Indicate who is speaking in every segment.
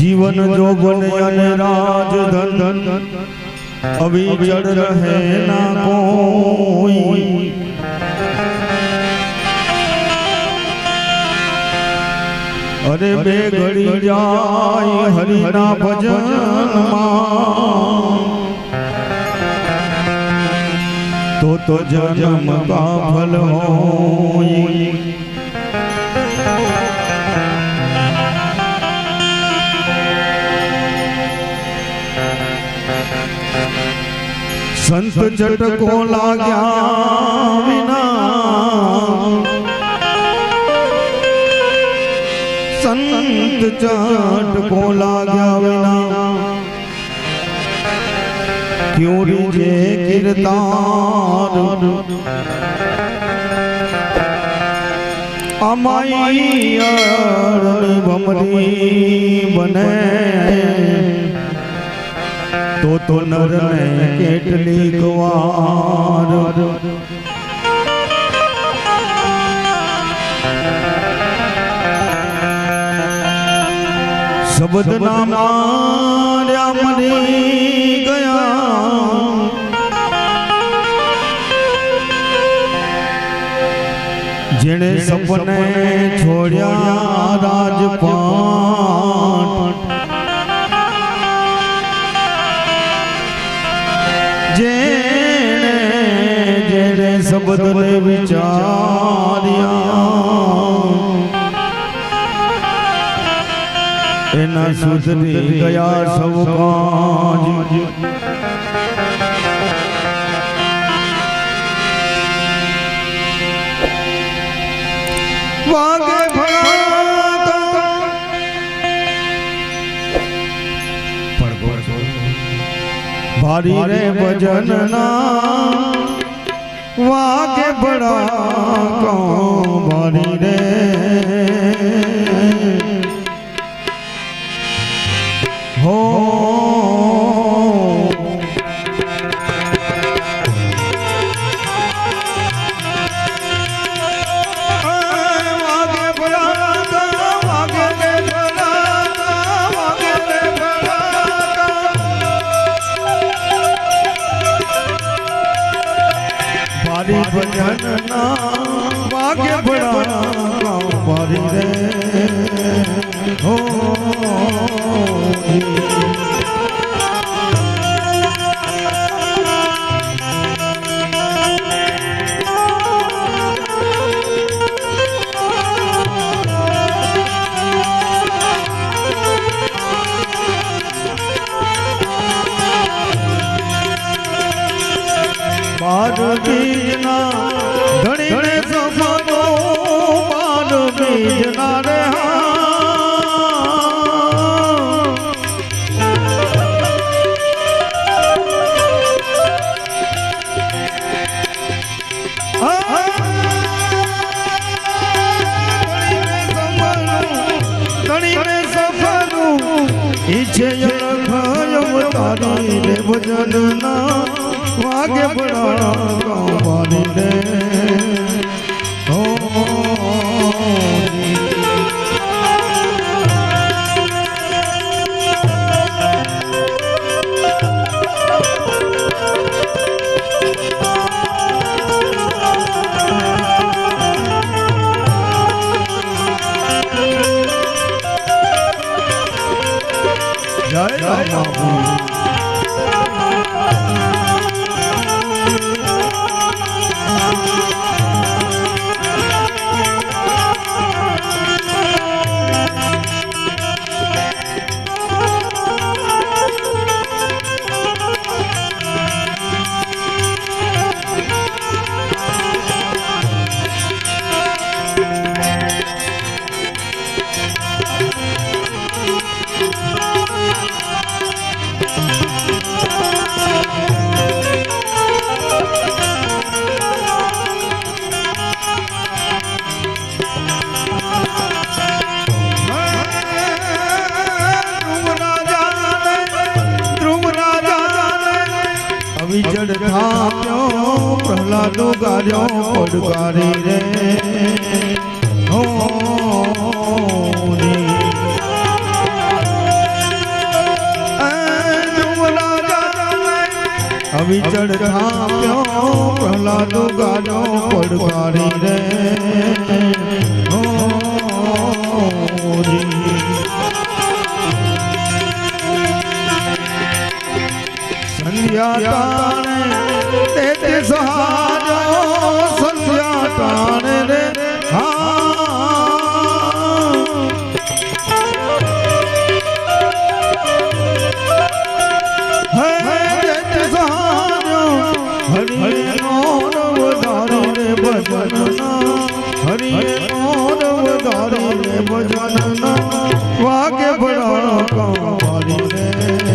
Speaker 1: जीवन जोबन अने राजधन अविचल रहे ना कोई। अरे बे घड़ी जाय हरिना भजन तो जन्म का फल होई। संत झटको लाग्या विना, संत झटको लाग्या विना क्यों रीजे कीर्तान। अमाई अरणी भमरी बने तो नर ने केटली गवार। शब्द ना मार्या मरी गया, जिने सपने छोड़या राजपाट। जेने जेने शब्द ने विचारिया, एना सुधरी गया सब काज। वागे भारी रे भजन ना वागे बड़ा कौन भारी रे। हो भजन ना वागे बड़ा बारी रे। हो बीजना धनी धनी सफानो बाल बीजना रे। धनी ने सफानो इच्छे अवतारी रे भजन ना वागे बड़ा बारी रे। हो जय राम। विजड़ था क्यों प्रहलादो गार्यो पड़कारी रे। हो અવિચળ થાપ્યો પ્રહલાદ ગાર્યો પડકારી રે સંધ્યા ટાણે તે સહાજો સંધ્યા ટાણે રે વાગે ભણા કાવારી રે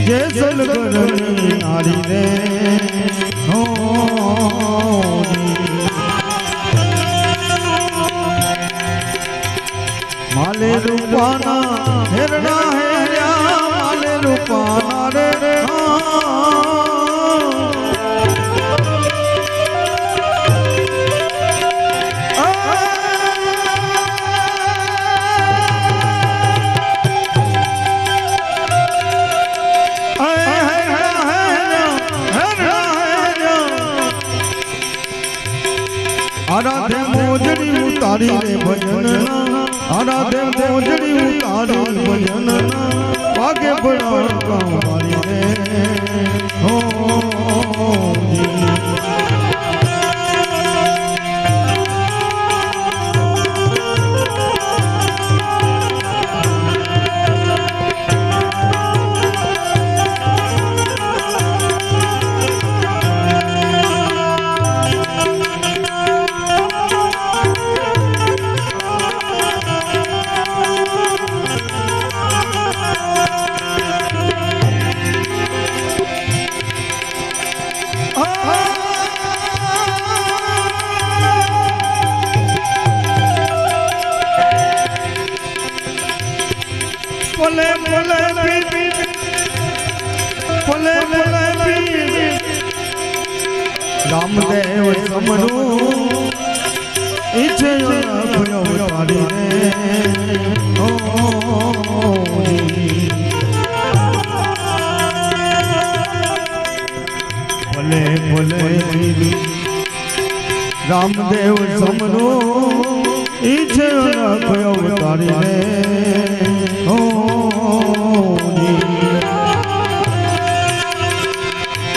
Speaker 1: જે સલગરની નારી રે માલે રૂપાના હેરણા હેર્યા માલે રૂપાના રે આરાધે મોજડી ઉતારી રે ભજન આરાધે મોજડી ઉતારી ભજન વાગે ભણા કાવારી રે હો બોલે બોલે બોલે બોલે રામદેવ સમરું ઈચ્છે અવતારી રે બોલે બોલે રામદેવ સમરું ઈચ્છે અવતારી રે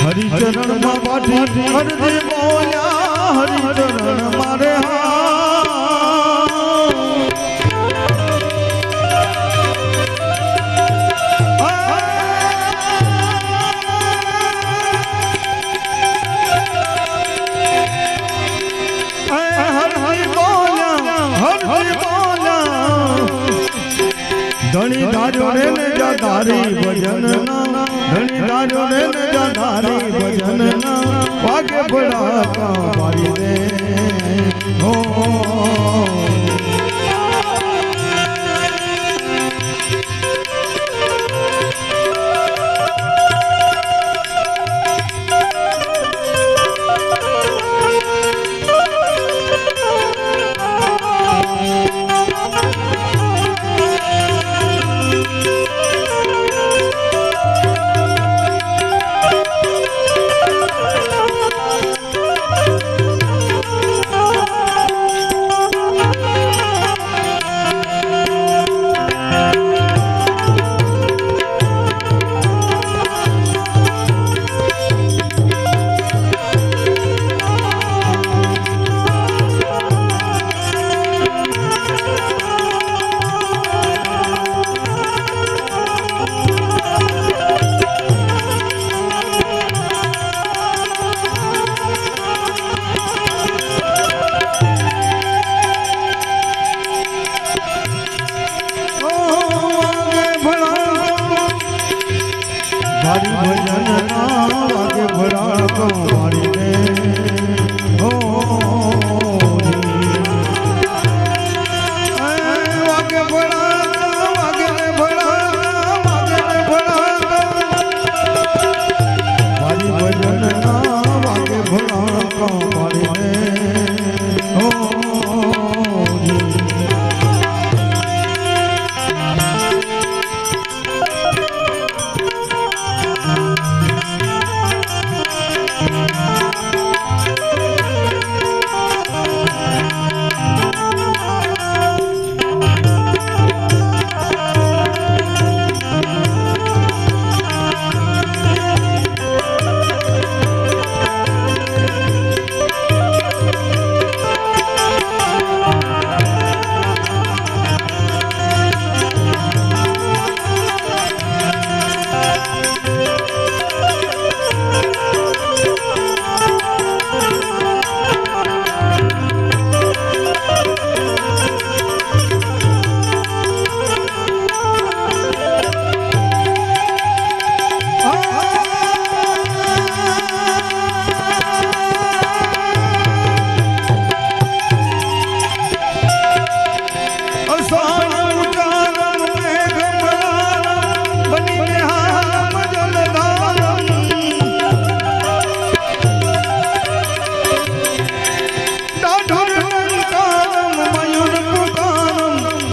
Speaker 1: હરિચરણ માં પાઠી હરજી બોલ્યા હરિચરણ મારે ધણી ધાર્યો રે ને જાધારી ભજન ધણી ધાર્યો રે ને જાધારી ભજન વાગે ભણા કાવારી રે હો મારીને હો વાગે ભણા વાગે ભણા વાગે ભણા મારી ભજન ના વાગે ભણા મારીને હો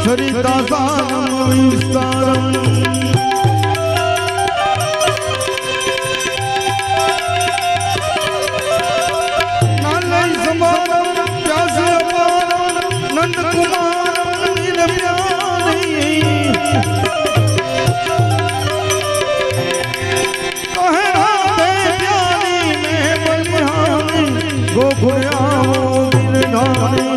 Speaker 1: સરિતા સાનમ વિસ્તારમ નાલય સમારમ પ્યાસે અપારમ નંદ કુમારમ નીલ પ્યારી કહે રાધે પ્યારી મેં બલિહારી ગોકુળ આવો ગિરધારી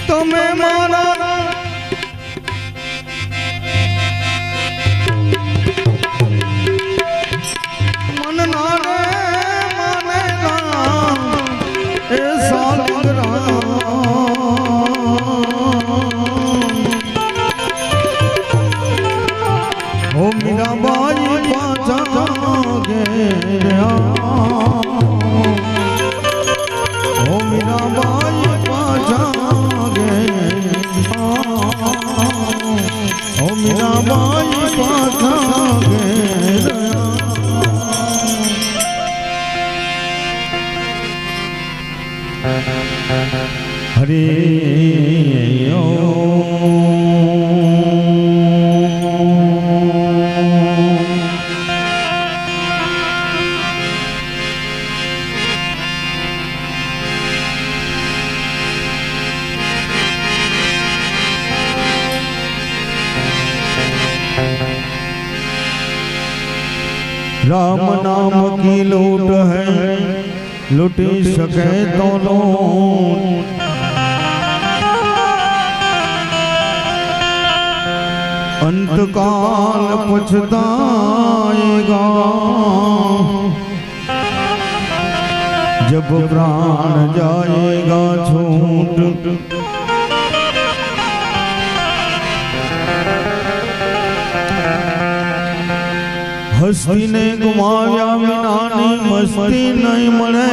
Speaker 1: તમે મારા મન નારે માનેલા એ સાલગરા હો મીરાબાઈ પાછા ગયા હો મીરાબાઈ પાછા ગયા હો મીરાબાઈ પાછા ગયા હરે राम नाम की लूट है, लुटी सके तो लूट। अंतकाल पछताएगा जब प्राण जाएगा छूट। हस्ती ने गुमाव्या विनानी मस्ती नहीं मळे।